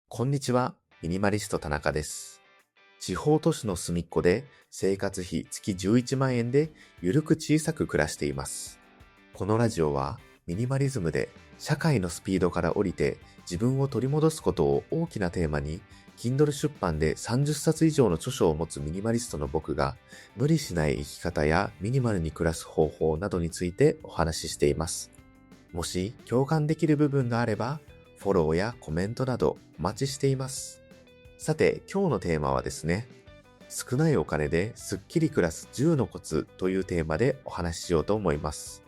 こんにちは、ミニマリスト田中です。地方都市の隅っこで生活費月11万円でゆるく小さく暮らしています。このラジオはミニマリズムで社会のスピードから降りて自分を取り戻すことを大きなテーマに Kindle 出版で30冊以上の著書を持つミニマリストの僕が無理しない生き方やミニマルに暮らす方法などについてお話ししています。もし共感できる部分があればフォローやコメントなどお待ちしています。さて、今日のテーマはですね、少ないお金ですっきり暮らす10のコツというテーマでお話ししようと思います。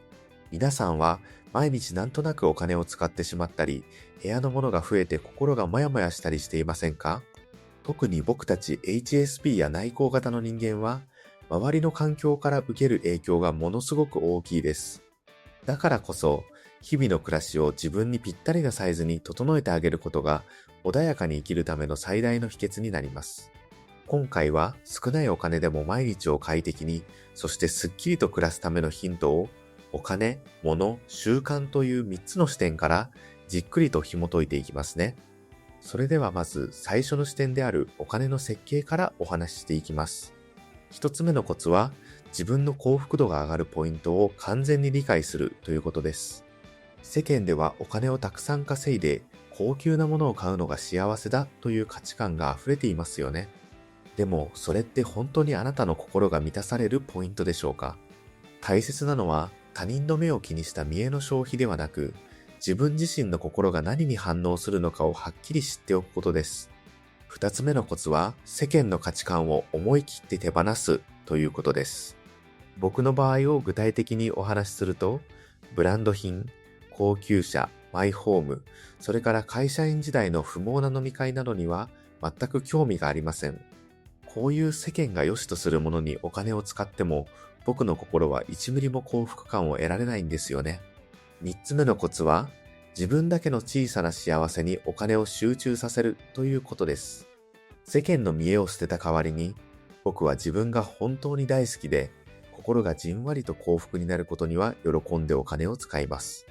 皆さんは毎日なんとなくお金を使ってしまったり、部屋のものが増えて心がモヤモヤしたりしていませんか？特に僕たち HSP や内向型の人間は、周りの環境から受ける影響がものすごく大きいです。だからこそ、日々の暮らしを自分にぴったりなサイズに整えてあげることが、穏やかに生きるための最大の秘訣になります。今回は少ないお金でも毎日を快適に、そしてすっきりと暮らすためのヒントを、お金、物、習慣という3つの視点からじっくりと紐解いていきますね。それではまず最初の視点であるお金の設計からお話ししていきます。一つ目のコツは、自分の幸福度が上がるポイントを完全に理解するということです。世間ではお金をたくさん稼いで高級なものを買うのが幸せだという価値観が溢れていますよね。でもそれって本当にあなたの心が満たされるポイントでしょうか？大切なのは他人の目を気にした見栄の消費ではなく、自分自身の心が何に反応するのかをはっきり知っておくことです。二つ目のコツは世間の価値観を思い切って手放すということです。僕の場合を具体的にお話しすると、ブランド品、高級車、マイホーム、それから会社員時代の不毛な飲み会などには全く興味がありません。こういう世間が良しとするものにお金を使っても、僕の心は1ミリも幸福感を得られないんですよね。3つ目のコツは、自分だけの小さな幸せにお金を集中させるということです。世間の見栄を捨てた代わりに、僕は自分が本当に大好きで、心がじんわりと幸福になることには喜んでお金を使います。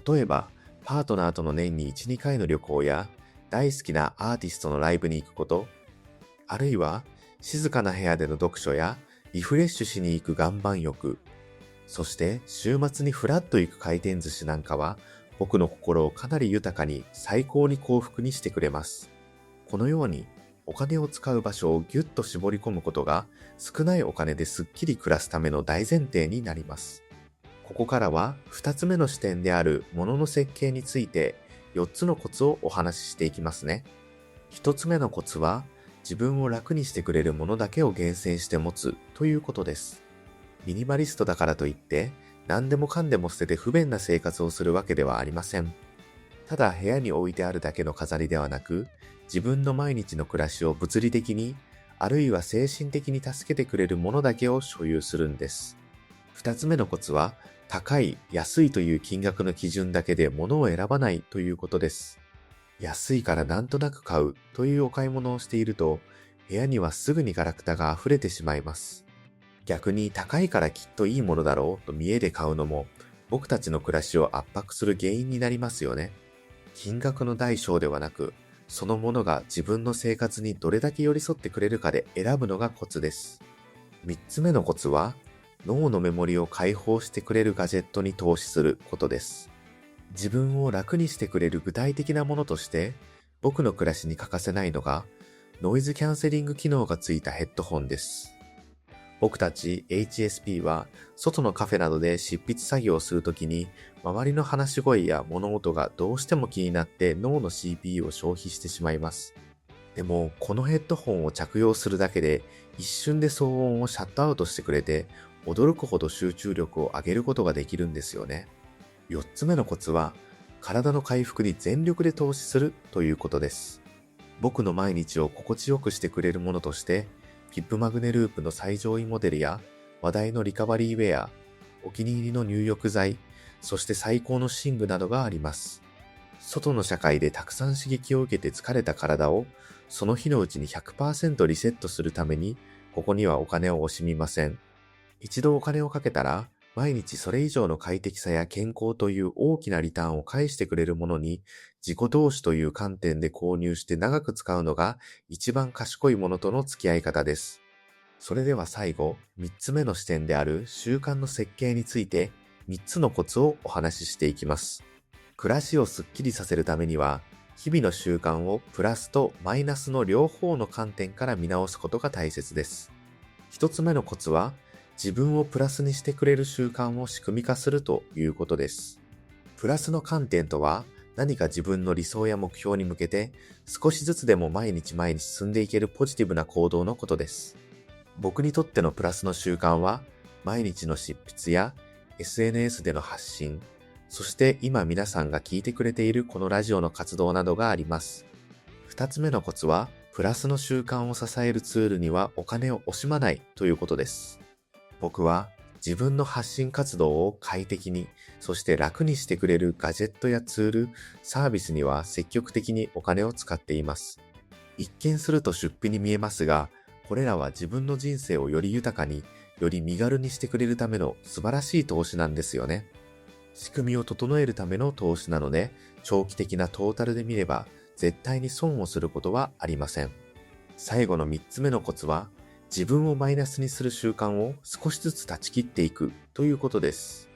例えば、パートナーとの年に1、2回の旅行や、大好きなアーティストのライブに行くこと、あるいは静かな部屋での読書やリフレッシュしに行く岩盤浴、そして週末にフラッと行く回転寿司なんかは、僕の心をかなり豊かに最高に幸福にしてくれます。このように、お金を使う場所をぎゅっと絞り込むことが、少ないお金ですっきり暮らすための大前提になります。ここからは2つ目の視点である物の設計について4つのコツをお話ししていきますね。1つ目のコツは自分を楽にしてくれるものだけを厳選して持つということです。ミニマリストだからといって何でもかんでも捨てて不便な生活をするわけではありません。ただ部屋に置いてあるだけの飾りではなく、自分の毎日の暮らしを物理的に、あるいは精神的に助けてくれるものだけを所有するんです。二つ目のコツは、高い、安いという金額の基準だけで物を選ばないということです。安いからなんとなく買うというお買い物をしていると、部屋にはすぐにガラクタが溢れてしまいます。逆に高いからきっといいものだろうと見栄で買うのも、僕たちの暮らしを圧迫する原因になりますよね。金額の大小ではなく、そのものが自分の生活にどれだけ寄り添ってくれるかで選ぶのがコツです。三つ目のコツは、脳のメモリを解放してくれるガジェットに投資することです。自分を楽にしてくれる具体的なものとして、僕の暮らしに欠かせないのが、ノイズキャンセリング機能がついたヘッドホンです。僕たち HSP は外のカフェなどで執筆作業をするときに周りの話し声や物音がどうしても気になって脳の CPU を消費してしまいます。でもこのヘッドホンを着用するだけで一瞬で騒音をシャットアウトしてくれて驚くほど集中力を上げることができるんですよね。4つ目のコツは体の回復に全力で投資するということです。僕の毎日を心地よくしてくれるものとしてヒップマグネループの最上位モデルや話題のリカバリーウェア、お気に入りの入浴剤、そして最高の寝具などがあります。外の社会でたくさん刺激を受けて疲れた体をその日のうちに 100% リセットするためにここにはお金を惜しみません。一度お金をかけたら毎日それ以上の快適さや健康という大きなリターンを返してくれるものに、自己投資という観点で購入して長く使うのが一番賢いものとの付き合い方です。それでは最後、3つ目の視点である習慣の設計について3つのコツをお話ししていきます。暮らしをスッキリさせるためには、日々の習慣をプラスとマイナスの両方の観点から見直すことが大切です。1つ目のコツは、自分をプラスにしてくれる習慣を仕組み化するということです。プラスの観点とは、何か自分の理想や目標に向けて少しずつでも毎日進んでいけるポジティブな行動のことです。僕にとってのプラスの習慣は、毎日の執筆や SNS での発信、そして今皆さんが聞いてくれているこのラジオの活動などがあります。二つ目のコツは、プラスの習慣を支えるツールにはお金を惜しまないということです。僕は自分の発信活動を快適に、そして楽にしてくれるガジェットやツール、サービスには積極的にお金を使っています。一見すると出費に見えますが、これらは自分の人生をより豊かに、より身軽にしてくれるための素晴らしい投資なんですよね。仕組みを整えるための投資なので、長期的なトータルで見れば、絶対に損をすることはありません。最後の3つ目のコツは、自分をマイナスにする習慣を少しずつ断ち切っていくということです。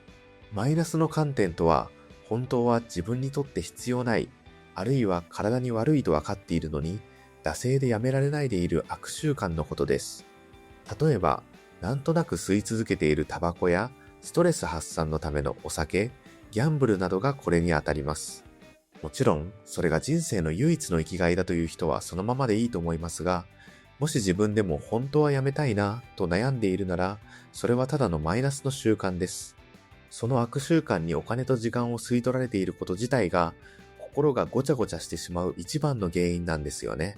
マイナスの観点とは、本当は自分にとって必要ない、あるいは体に悪いと分かっているのに、惰性でやめられないでいる悪習慣のことです。例えば、なんとなく吸い続けているタバコや、ストレス発散のためのお酒、ギャンブルなどがこれにあたります。もちろん、それが人生の唯一の生きがいだという人はそのままでいいと思いますが、もし自分でも本当はやめたいなと悩んでいるなら、それはただのマイナスの習慣です。その悪習慣にお金と時間を吸い取られていること自体が、心がごちゃごちゃしてしまう一番の原因なんですよね。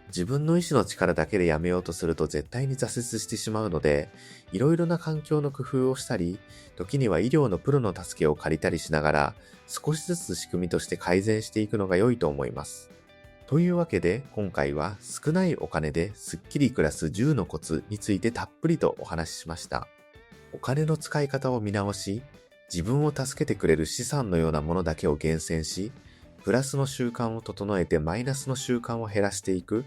自分の意志の力だけでやめようとすると絶対に挫折してしまうので、いろいろな環境の工夫をしたり、時には医療のプロの助けを借りたりしながら、少しずつ仕組みとして改善していくのが良いと思います。というわけで、今回は少ないお金ですっきり暮らす10のコツについてたっぷりとお話ししました。お金の使い方を見直し、自分を助けてくれる資産のようなものだけを厳選し、プラスの習慣を整えてマイナスの習慣を減らしていく、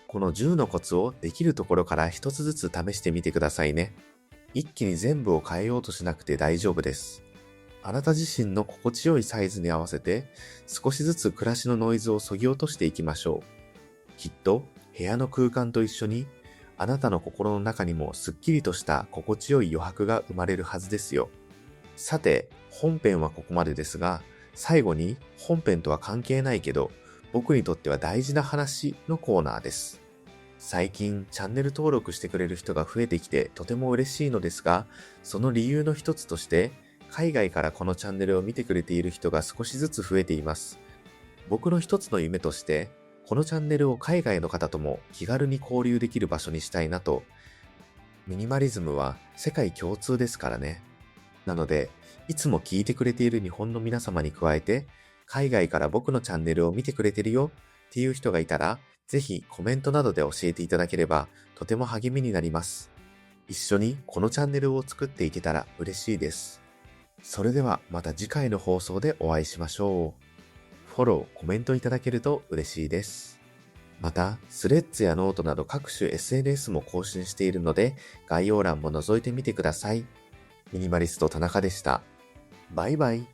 この10のコツをできるところから一つずつ試してみてくださいね。一気に全部を変えようとしなくて大丈夫です。あなた自身の心地よいサイズに合わせて少しずつ暮らしのノイズを削ぎ落としていきましょう。きっと部屋の空間と一緒にあなたの心の中にもすっきりとした心地よい余白が生まれるはずですよ。さて、本編はここまでですが、最後に本編とは関係ないけど僕にとっては大事な話のコーナーです。最近チャンネル登録してくれる人が増えてきてとても嬉しいのですが、その理由の一つとして海外からこのチャンネルを見てくれている人が少しずつ増えています。僕の一つの夢としてこのチャンネルを海外の方とも気軽に交流できる場所にしたいなと。ミニマリズムは世界共通ですからね。なのでいつも聞いてくれている日本の皆様に加えて、海外から僕のチャンネルを見てくれてるよっていう人がいたら、ぜひコメントなどで教えていただければとても励みになります。一緒にこのチャンネルを作っていけたら嬉しいです。それではまた次回の放送でお会いしましょう。フォロー、コメントいただけると嬉しいです。また、スレッズやノートなど各種 SNS も更新しているので、概要欄も覗いてみてください。ミニマリスト田中でした。バイバイ。